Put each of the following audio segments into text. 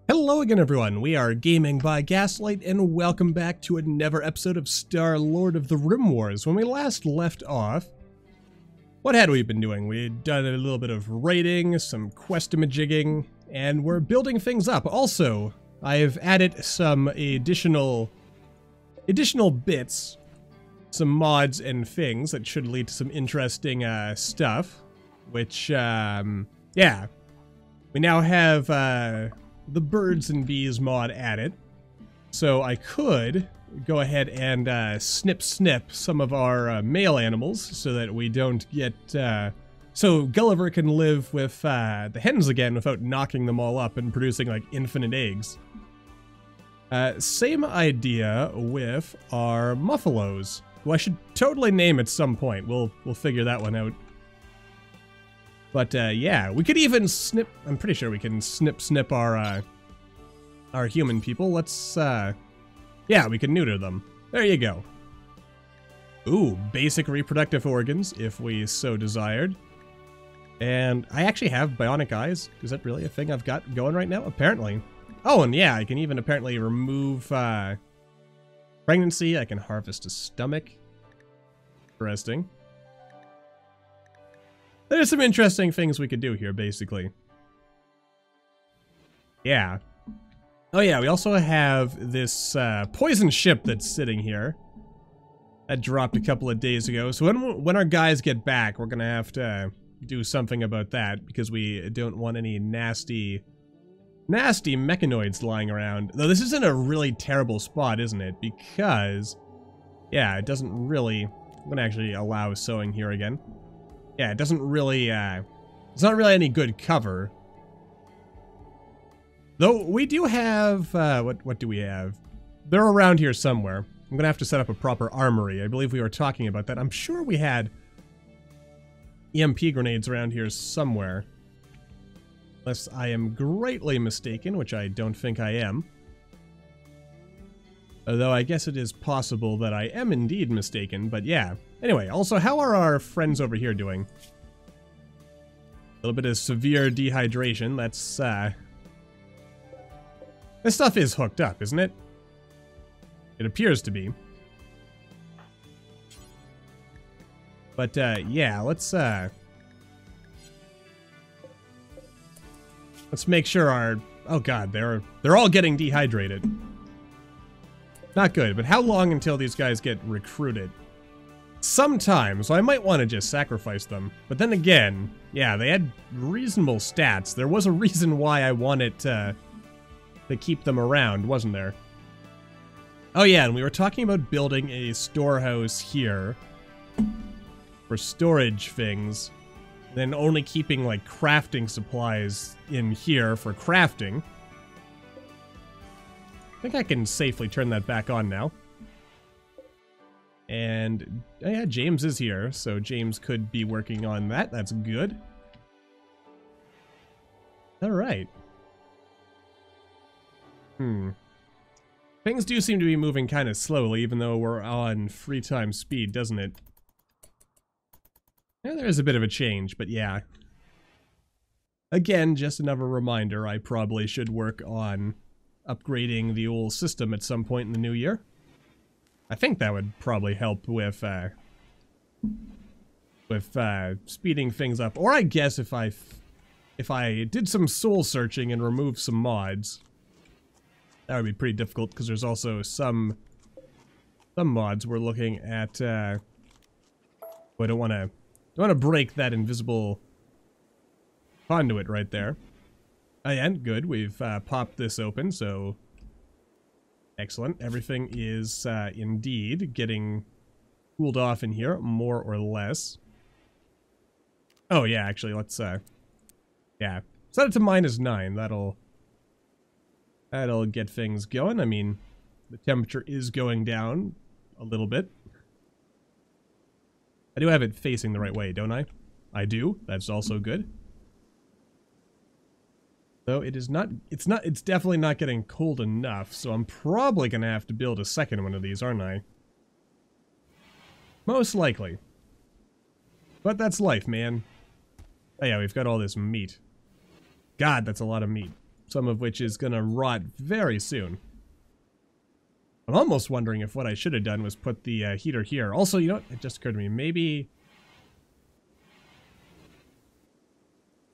Hello again, everyone. We are Gaming by Gaslight, and welcome back to another episode of Star Lord of the Rim Wars. When we last left off, what had we been doing? We had done a little bit of raiding, some quest-a-majigging, and we're building things up. Also, I have added some additional bits, some mods and things that should lead to some interesting stuff, which, yeah. We now have the birds and bees mod added, so I could go ahead and snip some of our male animals so that we don't get so Gulliver can live with the hens again without knocking them all up and producing like infinite eggs. Same idea with our muffalos, who I should totally name at some point. We'll figure that one out. But yeah, we could even snip. I'm pretty sure we can snip our human people. Let's yeah, we can neuter them. There you go. Ooh, basic reproductive organs if we so desired. And I actually have bionic eyes. Is that really a thing I've got going right now? Apparently. Oh, and yeah, I can even apparently remove pregnancy. I can harvest a stomach. Interesting. There's some interesting things we could do here, basically. Yeah. Oh yeah, we also have this poison ship that's sitting here. That dropped a couple of days ago. So when our guys get back, we're gonna have to do something about that, because we don't want any nasty mechanoids lying around. Though this isn't a really terrible spot, isn't it? Because, yeah, it doesn't really... I'm gonna actually allow sowing here again. Yeah, it doesn't really, it's not really any good cover. Though, we do have, what do we have? They're around here somewhere. I'm gonna have to set up a proper armory. I believe we were talking about that. I'm sure we had EMP grenades around here somewhere. Unless I am greatly mistaken, which I don't think I am. Although I guess it is possible that I am indeed mistaken, but yeah. Anyway, also, how are our friends over here doing? A little bit of severe dehydration. That's, this stuff is hooked up, isn't it? It appears to be. But, yeah, let's make sure our... Oh god, they're all getting dehydrated. Not good, but how long until these guys get recruited? Sometime, so I might want to just sacrifice them. But then again, yeah, they had reasonable stats. There was a reason why I wanted to keep them around, wasn't there? Oh yeah, and we were talking about building a storehouse here for storage things, then only keeping like crafting supplies in here for crafting. I think I can safely turn that back on now. And, oh yeah, James is here, so James could be working on that. That's good. Alright. Things do seem to be moving kind of slowly, even though we're on free time speed, doesn't it? Yeah, there is a bit of a change, but yeah. Again, just another reminder, I probably should work on upgrading the old system at some point in the new year. I think that would probably help with speeding things up. Or I guess if I did some soul searching and removed some mods, that would be pretty difficult, because there's also some mods we're looking at. I don't want to break that invisible conduit right there. And good, we've popped this open, so excellent. Everything is indeed getting cooled off in here, more or less. Oh yeah, actually, let's yeah, set it to -9. That'll get things going. I mean, the temperature is going down a little bit. I do have it facing the right way, don't I? I do. That's also good. Though it is not, it's definitely not getting cold enough, so I'm probably gonna have to build a second one of these, aren't I? Most likely. But that's life, man. Oh yeah, we've got all this meat. God, that's a lot of meat. some of which is gonna rot very soon. I'm almost wondering if what I should have done was put the heater here. Also, you know what? It just occurred to me. Maybe...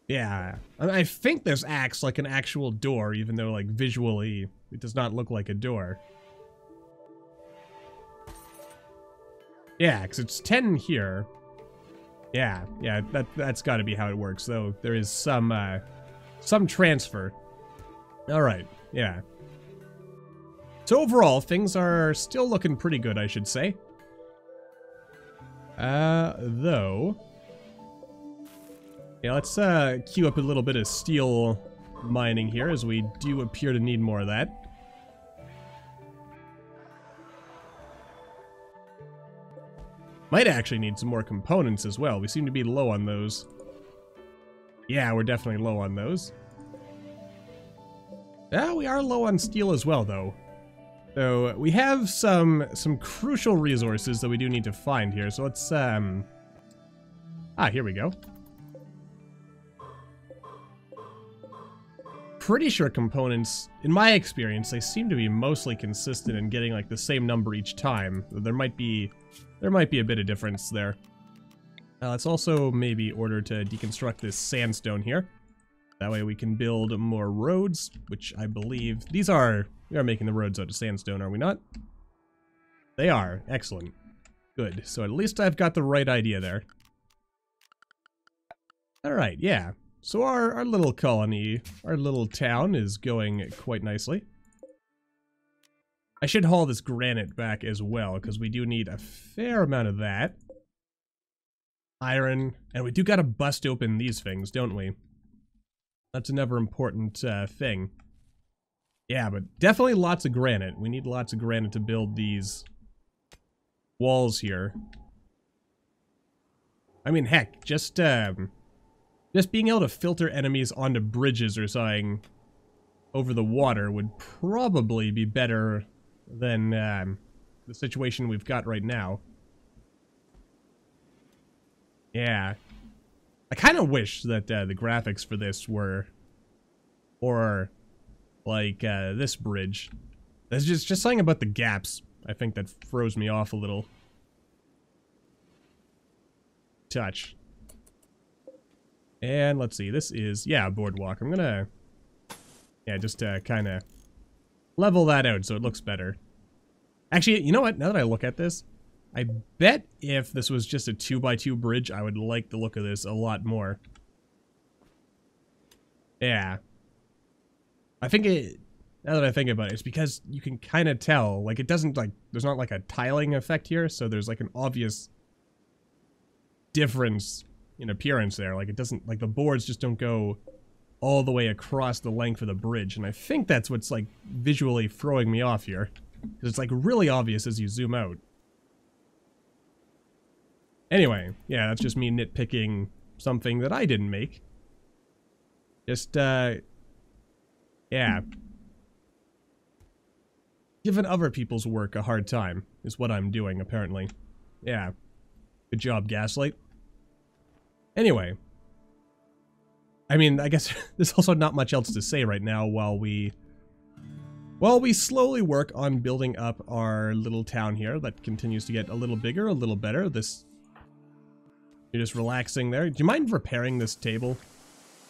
Yeah. I think this acts like an actual door, even though, like, visually, it does not look like a door. Yeah, because it's 10 here. Yeah, that's got to be how it works, though there is some transfer. Alright, yeah. So overall, things are still looking pretty good, I should say. Though... Yeah, let's queue up a little bit of steel mining here, as we do appear to need more of that. Might actually need some more components as well. We seem to be low on those. Yeah, we're definitely low on those. Yeah, we are low on steel as well, though. So, we have some crucial resources that we do need to find here, so let's, here we go. Pretty sure components, in my experience, they seem to be mostly consistent in getting, like, the same number each time. There might be a bit of difference there. Let's also maybe order to deconstruct this sandstone here. That way we can build more roads, which I believe... we are making the roads out of sandstone, are we not? They are. Excellent. Good. So at least I've got the right idea there. Alright, yeah. So our little colony, our little town is going quite nicely. I should haul this granite back as well, because we do need a fair amount of that. Iron, and we do gotta bust open these things, don't we? That's another important thing. Yeah, but definitely lots of granite. We need lots of granite to build these walls here. I mean, heck, just being able to filter enemies onto bridges or something over the water would probably be better than the situation we've got right now. Yeah. I kind of wish that the graphics for this were... or like this bridge. There's just something about the gaps, I think, that throws me off a little. Touch. And let's see, this is, yeah, a boardwalk. I'm gonna, yeah, just kind of level that out so it looks better. Actually, you know what? Now that I look at this, I bet if this was just a 2x2 bridge, I would like the look of this a lot more. Yeah. I think it, now that I think about it, it's because you can kind of tell, like, it doesn't, like, there's not, like, a tiling effect here, so there's, like, an obvious difference in appearance there. Like, it doesn't, like, the boards just don't go all the way across the length of the bridge, and I think that's what's, like, visually throwing me off here. Because it's, like, really obvious as you zoom out. Anyway, yeah, that's just me nitpicking something that I didn't make. Just, yeah. Giving other people's work a hard time is what I'm doing, apparently. Yeah. Good job, Gaslight. Anyway. I mean, I guess there's also not much else to say right now while we slowly work on building up our little town here that continues to get a little bigger, a little better. You're just relaxing there. Do you mind repairing this table?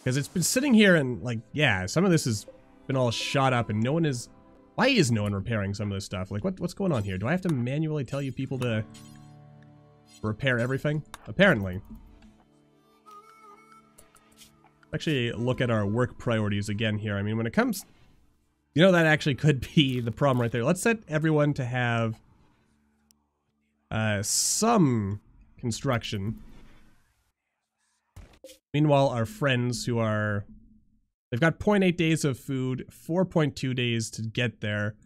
Because it's been sitting here and, like, yeah, some of this has been all shot up and no one is... Why is no one repairing some of this stuff? Like, what's going on here? Do I have to manually tell you people to repair everything? Apparently. Actually, look at our work priorities again here. I mean, when it comes... You know, that actually could be the problem right there. Let's set everyone to have some construction. Meanwhile, our friends who are... They've got 0.8 days of food, 4.2 days to get there.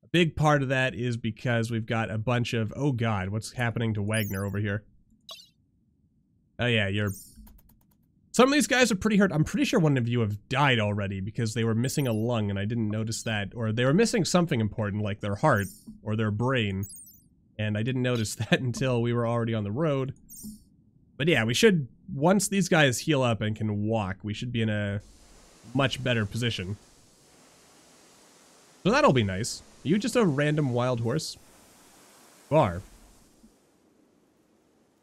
A big part of that is because we've got a bunch of... Oh god, what's happening to Wagner over here? Oh yeah, some of these guys are pretty hurt. I'm pretty sure one of you have died already because they were missing a lung and I didn't notice that. Or they were missing something important like their heart or their brain. And I didn't notice that until we were already on the road. But yeah, we should... Once these guys heal up and can walk, we should be in a much better position. So that'll be nice. Are you just a random wild horse? You are.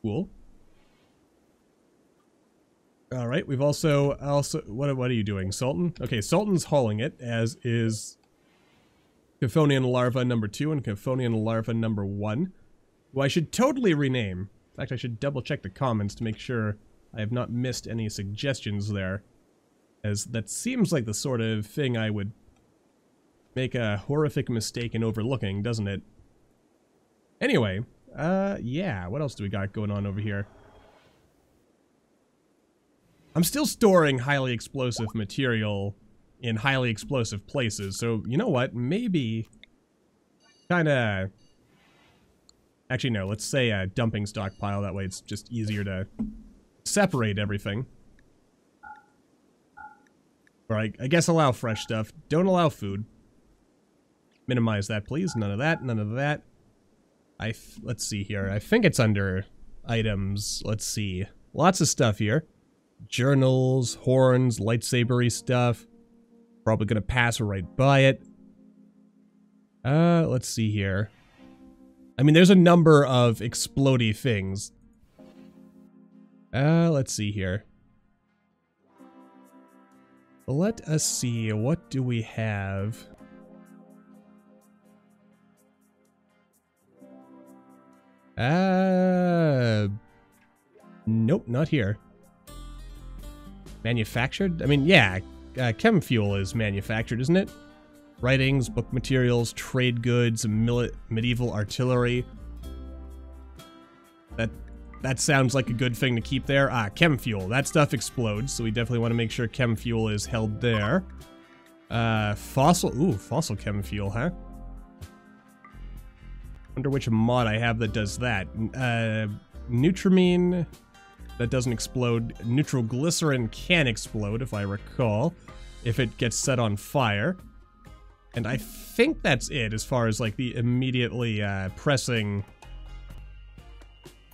Cool. All right, we've also what are you doing, Sultan? Okay, Sultan's hauling it, as is Chthonian larva number 2 and Chthonian larva number 1, who I should totally rename. In fact, I should double check the comments to make sure I have not missed any suggestions there, as that seems like the sort of thing I would make a horrific mistake in overlooking, doesn't it? Anyway, yeah, what else do we got going on over here? I'm still storing highly explosive material in highly explosive places, so you know what? Maybe kinda... Actually, no, let's say a dumping stockpile, that way it's just easier to separate everything. Or I guess allow fresh stuff. Don't allow food. Minimize that, please. None of that, none of that. Let's see here. I think it's under items. Let's see. Lots of stuff here. Journals, horns, lightsabery stuff. Probably gonna pass right by it. Let's see here. I mean, there's a number of explodey things. Let's see here. Let us see. What do we have? Nope, not here. Manufactured? I mean, yeah, chem fuel is manufactured, isn't it? Writings, book materials, trade goods, medieval artillery. That sounds like a good thing to keep there. Ah, chem fuel. That stuff explodes, so we definitely want to make sure chem fuel is held there. Fossil chem fuel, huh? Wonder which mod I have that does that. Nutramine, that doesn't explode. Nitroglycerin can explode, if I recall, if it gets set on fire. And I think that's it as far as like the immediately pressing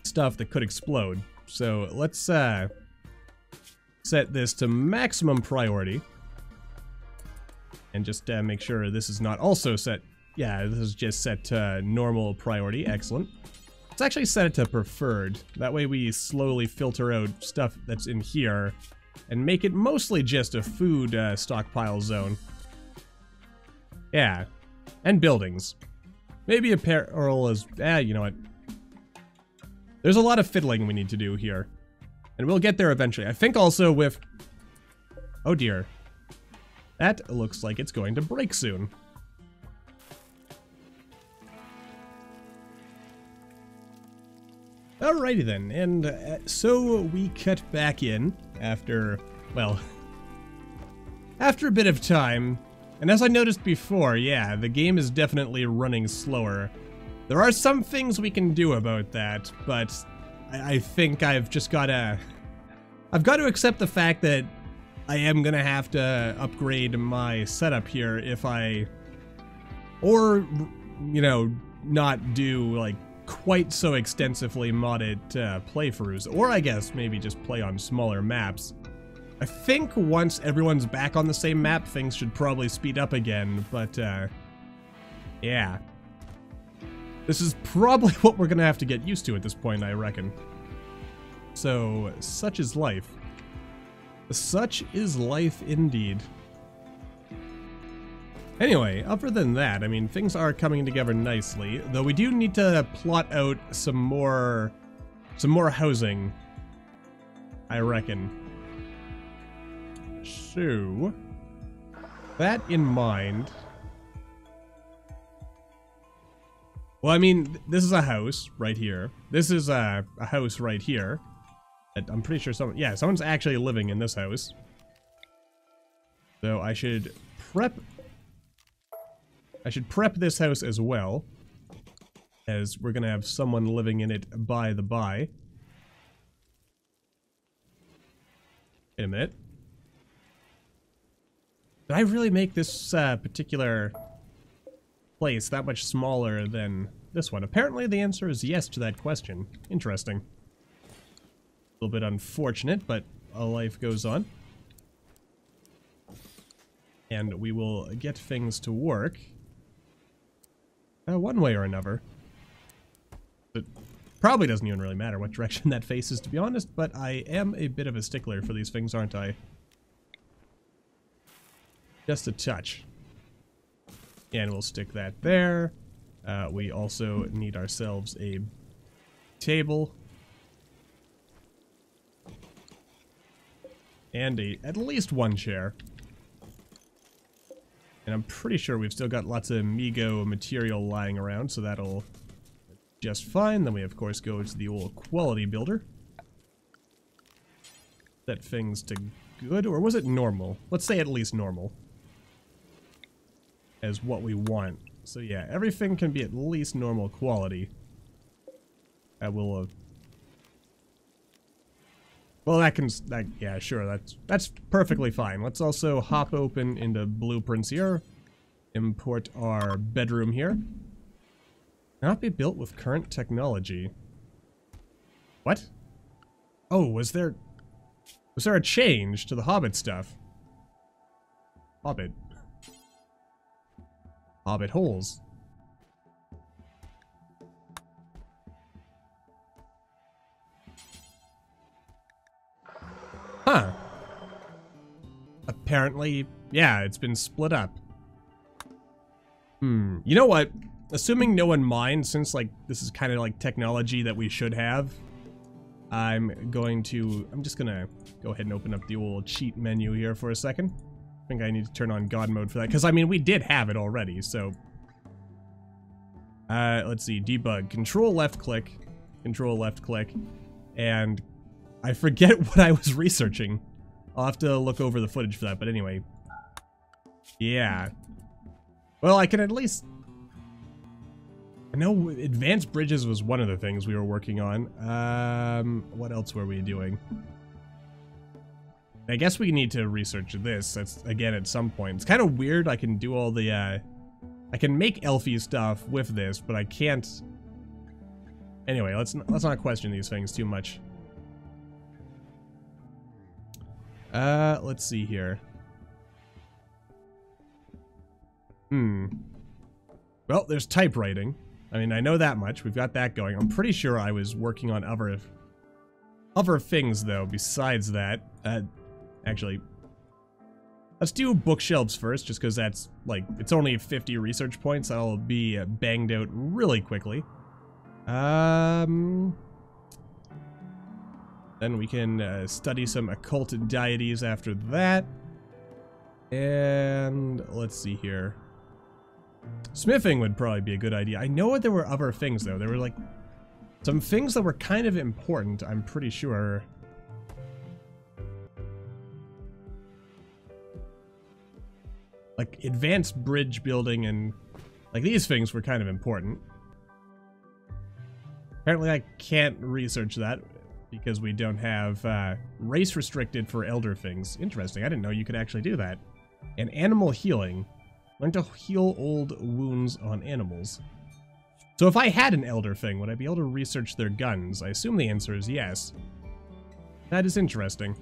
stuff that could explode. So let's set this to maximum priority. And just make sure this is not also set. Yeah, this is just set to normal priority. Excellent. Let's actually set it to preferred. That way we slowly filter out stuff that's in here and make it mostly just a food stockpile zone. Yeah. And buildings. Maybe a parallel as... you know what? There's a lot of fiddling we need to do here. And we'll get there eventually. I think also with... Oh dear. That looks like it's going to break soon. Alrighty then, and so we cut back in after, well, after a bit of time, and as I noticed before, yeah, the game is definitely running slower. There are some things we can do about that, but I think I've got to accept the fact that I am gonna have to upgrade my setup here if or, you know, not do, like, quite so extensively modded playthroughs, or I guess maybe just play on smaller maps. I think once everyone's back on the same map, things should probably speed up again, but yeah. This is probably what we're gonna have to get used to at this point, I reckon. So, such is life. Such is life indeed. Anyway, other than that, I mean, things are coming together nicely, though we do need to plot out some more housing, I reckon. So, that in mind... Well, I mean, this is a house right here. This is a house right here. I'm pretty sure someone's actually living in this house. So I should prep this house as well, as we're gonna have someone living in it by the by. Wait a minute. Did I really make this particular place that much smaller than this one? Apparently the answer is yes to that question. Interesting. A little bit unfortunate, but life goes on. And we will get things to work. one way or another. But probably doesn't even really matter what direction that faces, to be honest, but I am a bit of a stickler for these things, aren't I? Just a touch. And we'll stick that there. We also need ourselves a table. And at least one chair. And I'm pretty sure we've still got lots of Migo material lying around, so that'll just fine. Then we, of course, go to the old quality builder. Set things to good, or was it normal? Let's say at least normal. As what we want. So yeah, everything can be at least normal quality. That will well, yeah, sure, that's perfectly fine. Let's also hop open into blueprints here. Import our bedroom here. Not be built with current technology. What? Oh, was there a change to the Hobbit stuff? Hobbit holes. Huh. Apparently, yeah, it's been split up. You know what? Assuming no one minds, since, like, this is kind of like technology that we should have, I'm just gonna go ahead and open up the old cheat menu here for a second. I think I need to turn on God mode for that, because, I mean, we did have it already, so... let's see, debug. Control left click, and I forget what I was researching. I'll have to look over the footage for that, but anyway. Yeah. Well, I can at least... I know advanced bridges was one of the things we were working on. What else were we doing? I guess we need to research this. That's, again, at some point. It's kind of weird. I can do all the, I can make elfie stuff with this, but I can't... Anyway, let's not question these things too much. Let's see here. Well, there's typewriting. I mean, I know that much. We've got that going. I'm pretty sure I was working on other things, though, besides that. Actually, let's do bookshelves first, just because that's, like, it's only 50 research points. That'll be banged out really quickly. Then we can study some occult deities after that. And let's see here. Smithing would probably be a good idea. I know there were other things, though. There were, like, some things that were kind of important, I'm pretty sure. Like, advanced bridge building and, like, these things were kind of important. Apparently I can't research that because we don't have race restricted for elder things. Interesting, I didn't know you could actually do that. And animal healing. Learn to heal old wounds on animals. So if I had an elder thing, would I be able to research their guns? I assume the answer is yes. That is interesting.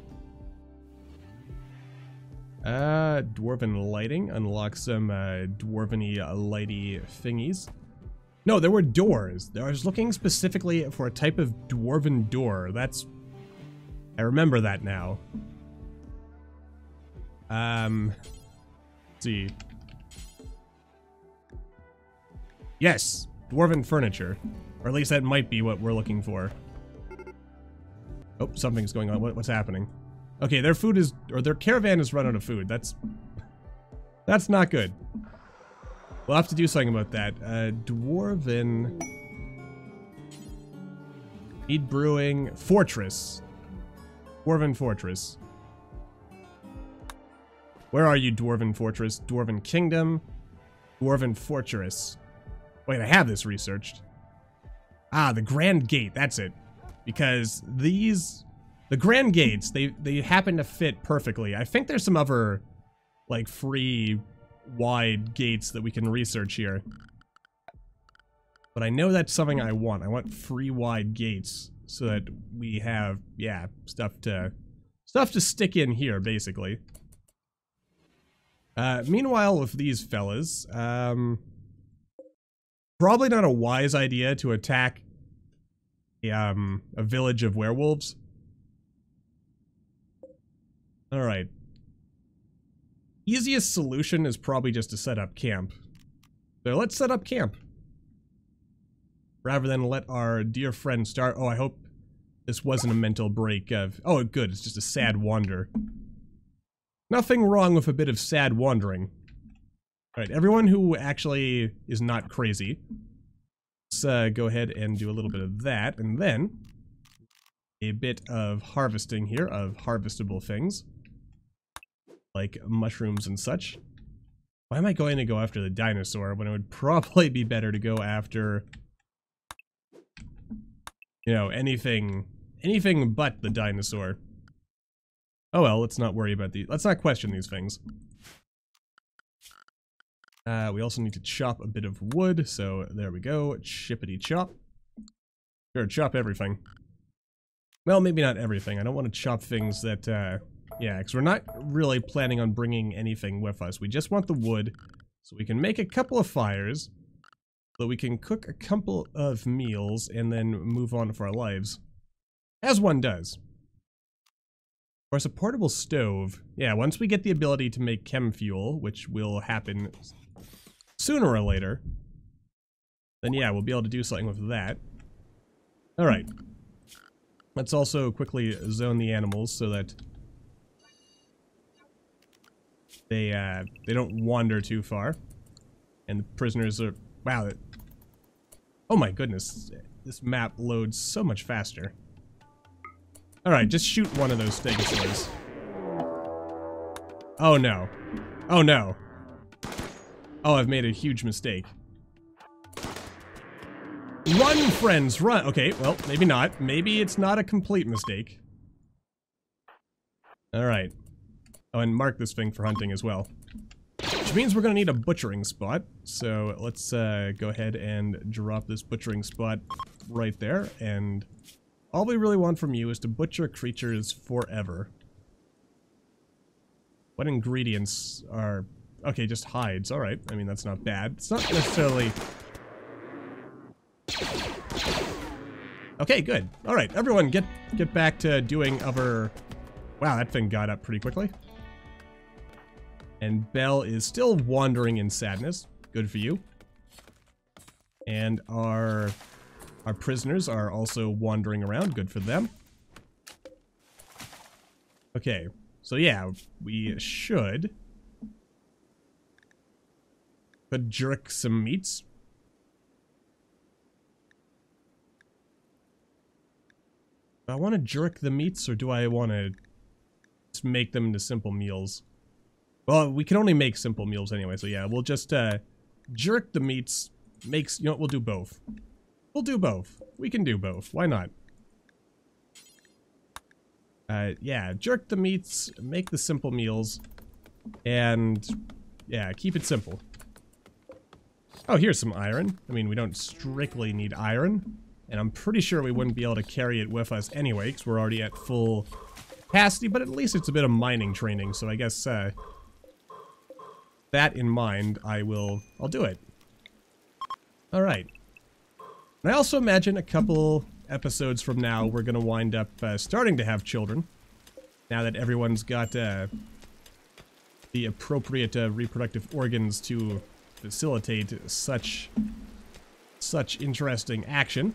Dwarven lighting. Unlock some dwarven-y lighty thingies. No, there were doors. I was looking specifically for a type of dwarven door. That's... I remember that now. Let's see. Yes, dwarven furniture. Or at least that might be what we're looking for. Oh, something's going on. What's happening? Okay, their food is... or their caravan is run out of food. That's not good. We'll have to do something about that. Dwarven... Mead Brewing... Fortress. Dwarven Fortress. Where are you, Dwarven Fortress? Dwarven Kingdom. Dwarven Fortress. Wait, I have this researched. Ah, the Grand Gate. That's it. Because these... the Grand Gates, they happen to fit perfectly. I think there's some other, like, free... wide gates that we can research here. But I know that's something I want. I want free wide gates so that we have, yeah, stuff to stick in here, basically. Meanwhile, with these fellas, Probably not a wise idea to attack a village of werewolves. Alright. Easiest solution is probably just to set up camp. So let's set up camp. Rather than let our dear friend start. Oh, I hope this wasn't a mental break of... Oh, good, it's just a sad wander. Nothing wrong with a bit of sad wandering. Alright, everyone who actually is not crazy, let's go ahead and do a little bit of that, and then a bit of harvesting here of harvestable things, like mushrooms and such. Why am I going to go after the dinosaur when it would probably be better to go after, you know, anything but the dinosaur? Oh well, let's not worry about these. Let's not question these things. We also need to chop a bit of wood, so there we go. Chippity chop. Sure, chop everything. Well, maybe not everything. I don't want to chop things that, yeah, because we're not really planning on bringing anything with us. We just want the wood, so we can make a couple of fires, so we can cook a couple of meals, and then move on for our lives. As one does. Of course, a portable stove. Yeah, once we get the ability to make chem fuel, which will happen sooner or later, then yeah, we'll be able to do something with that. Alright. Let's also quickly zone the animals so that they don't wander too far. And the prisoners are... Wow. Oh my goodness. This map loads so much faster. Alright, just shoot one of those stegosaurs. Oh no. Oh no. Oh, I've made a huge mistake. Run, friends, run! Okay, well, maybe not. Maybe it's not a complete mistake. Alright. Oh, and mark this thing for hunting as well. Which means we're gonna need a butchering spot. So let's go ahead and drop this butchering spot right there. And all we really want from you is to butcher creatures forever. What ingredients are... Okay, just hides. Alright. I mean, that's not bad. It's not necessarily... Okay, good. Alright, everyone get back to doing other... Wow, that thing got up pretty quickly. And Belle is still wandering in sadness. Good for you. And our prisoners are also wandering around. Good for them. Okay, so yeah, we should... Could jerk some meats. Do I want to jerk the meats, or do I want to just make them into simple meals? Well, we can only make simple meals anyway, so yeah, we'll just jerk the meats. Makes, you know what, we'll do both. We'll do both. We can do both. Why not? Yeah, jerk the meats, make the simple meals, and yeah, keep it simple. Oh, here's some iron. I mean, we don't strictly need iron. And I'm pretty sure we wouldn't be able to carry it with us anyway, because we're already at full capacity, but at least it's a bit of mining training, so I guess, that in mind, I'll do it. Alright. And I also imagine a couple episodes from now, we're gonna wind up, starting to have children. Now that everyone's got, the appropriate, reproductive organs to facilitate such interesting action.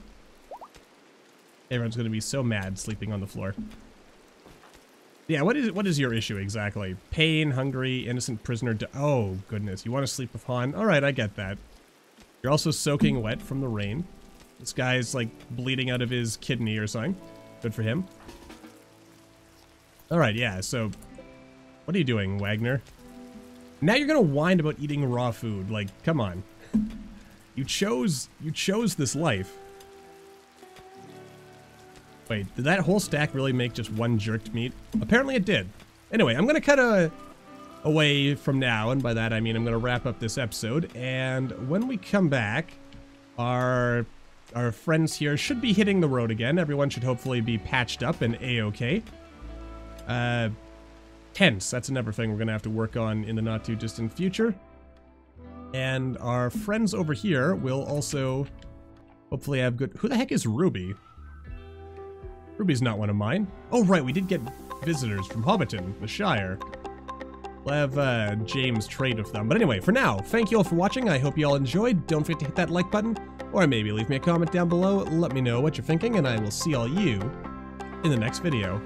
Everyone's gonna be so mad sleeping on the floor. Yeah, what is your issue exactly? Pain, hungry, innocent prisoner. Oh goodness, you want to sleep with Han? All right, I get that. You're also soaking wet from the rain. This guy's like bleeding out of his kidney or something. Good for him. All right, yeah. So, what are you doing, Wagner? Now you're gonna whine about eating raw food. Like, come on. You chose this life. Wait, did that whole stack really make just one jerked meat? Apparently it did. Anyway, I'm gonna cut away from now, and by that I mean I'm gonna wrap up this episode, and when we come back, our friends here should be hitting the road again. Everyone should hopefully be patched up and A-okay. Tents, that's another thing we're gonna have to work on in the not too distant future. And our friends over here will also hopefully have good... Who the heck is Ruby? Ruby's not one of mine. Oh, right, we did get visitors from Hobbiton, the Shire. We'll have James trade with them. But anyway, for now, thank you all for watching. I hope you all enjoyed. Don't forget to hit that like button, or maybe leave me a comment down below. Let me know what you're thinking, and I will see all you in the next video.